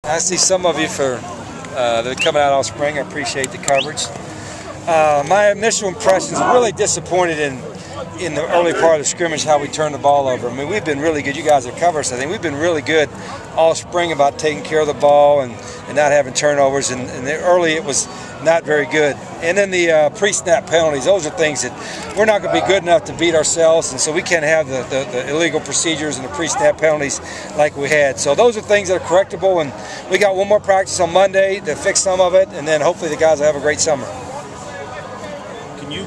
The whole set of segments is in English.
I see some of you that are coming out all spring. I appreciate the coverage. My initial impressions are really disappointed in the early part of the scrimmage how we turned the ball over. I mean, we've been really good. You guys have covered us. I think we've been really good all spring about taking care of the ball and not having turnovers. And early it was not very good. And then the pre-snap penalties, those are things that we're not going to be good enough to beat ourselves, and so we can't have the illegal procedures and the pre-snap penalties like we had. So those are things that are correctable, and we got one more practice on Monday to fix some of it, and then hopefully the guys will have a great summer. Can you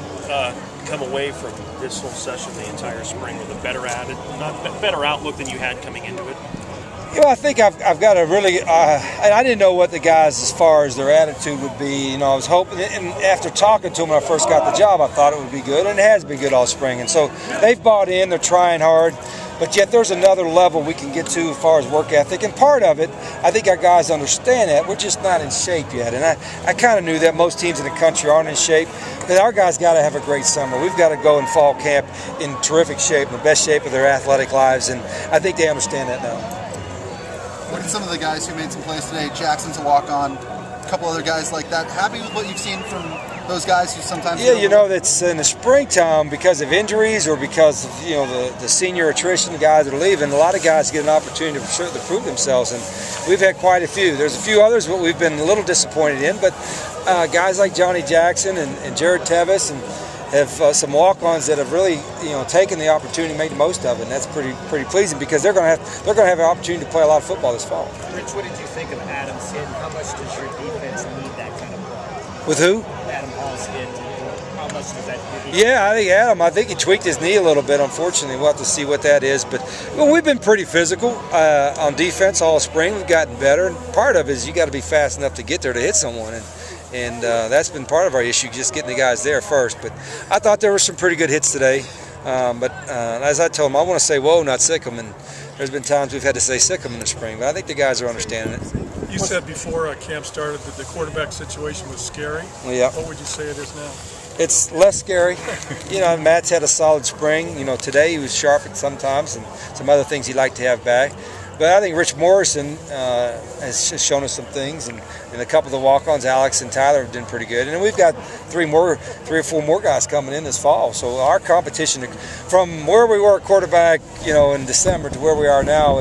come away from this whole session, the entire spring, with a better outlook than you had coming into it? You know, I think I've got a really, I didn't know what the guys as far as their attitude would be. You know, I was hoping, and after talking to them when I first got the job, I thought it would be good, and it has been good all spring. And so they've bought in, they're trying hard, but yet there's another level we can get to as far as work ethic. And part of it, I think our guys understand that. We're just not in shape yet. And I kind of knew that most teams in the country aren't in shape. But our guys got to have a great summer. We've got to go in fall camp in terrific shape, in the best shape of their athletic lives. And I think they understand that now. What are some of the guys who made some plays today? Jackson's a walk-on, a couple other guys like that. Happy with what you've seen from those guys who sometimes... Yeah, you know, that's in the springtime because of injuries or because of, you know, the senior attrition, the guys that are leaving. A lot of guys get an opportunity to prove themselves, and we've had quite a few. There's a few others what we've been a little disappointed in, but guys like Johnny Jackson and Jared Tevis and have some walk-ons that have really, you know, taken the opportunity to make the most of it, and that's pretty pleasing because they're going to have an opportunity to play a lot of football this fall. Rich, what did you think of Adam's hit? How much does your defense need that kind of play? With who? Adam Hall's hit. How much does that? Yeah, I think he tweaked his knee a little bit. Unfortunately, we'll have to see what that is. But well, we've been pretty physical on defense all spring. We've gotten better, and part of it is you got to be fast enough to get there to hit someone. And that's been part of our issue, just getting the guys there first. But I thought there were some pretty good hits today. But as I told them, I want to say whoa, not sick 'em. And there's been times we've had to say sick 'em in the spring. But I think the guys are understanding it. You said before camp started that the quarterback situation was scary. Well, yeah. What would you say it is now? It's less scary. You know, Matt's had a solid spring. You know, today he was sharp at sometimes and some other things he'd like to have back. But I think Rich Morrison has shown us some things, and a couple of the walk-ons, Alex and Tyler, have done pretty good. And then we've got three or four more guys coming in this fall. So our competition from where we were at quarterback, you know, in December to where we are now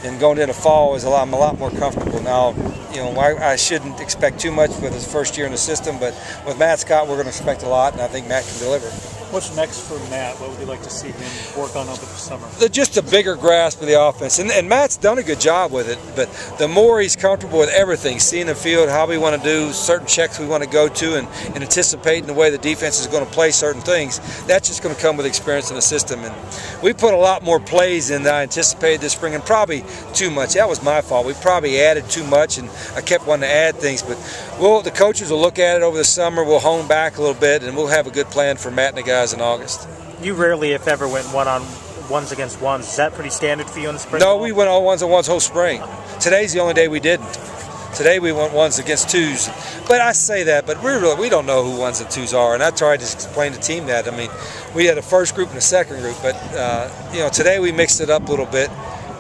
and going into fall is I'm a lot more comfortable now. You know, I shouldn't expect too much with his first year in the system, but with Matt Scott, we're going to expect a lot, and I think Matt can deliver. What's next for Matt? What would you like to see him work on over the summer? Just a bigger grasp of the offense. And Matt's done a good job with it, but the more he's comfortable with everything, seeing the field, how we want to do certain checks we want to go to, and anticipating the way the defense is going to play certain things, that's just going to come with experience in the system. And we put a lot more plays in than I anticipated this spring, and probably too much. That was my fault. We probably added too much, and I kept wanting to add things. But the coaches will look at it over the summer. We'll hone back a little bit, and we'll have a good plan for Matt and the guys in August. You rarely, if ever, went one-on-ones against ones. Is that pretty standard for you in the spring? No, we went all ones-on-ones whole spring. Today's the only day we didn't. Today we went ones against twos. But I say that, but we don't know who ones and twos are, and I tried to explain to the team that. I mean, we had a first group and a second group, but you know, today we mixed it up a little bit,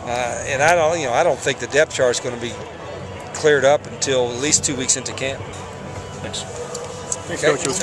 and I don't think the depth chart is going to be cleared up until at least 2 weeks into camp. Thanks. Okay.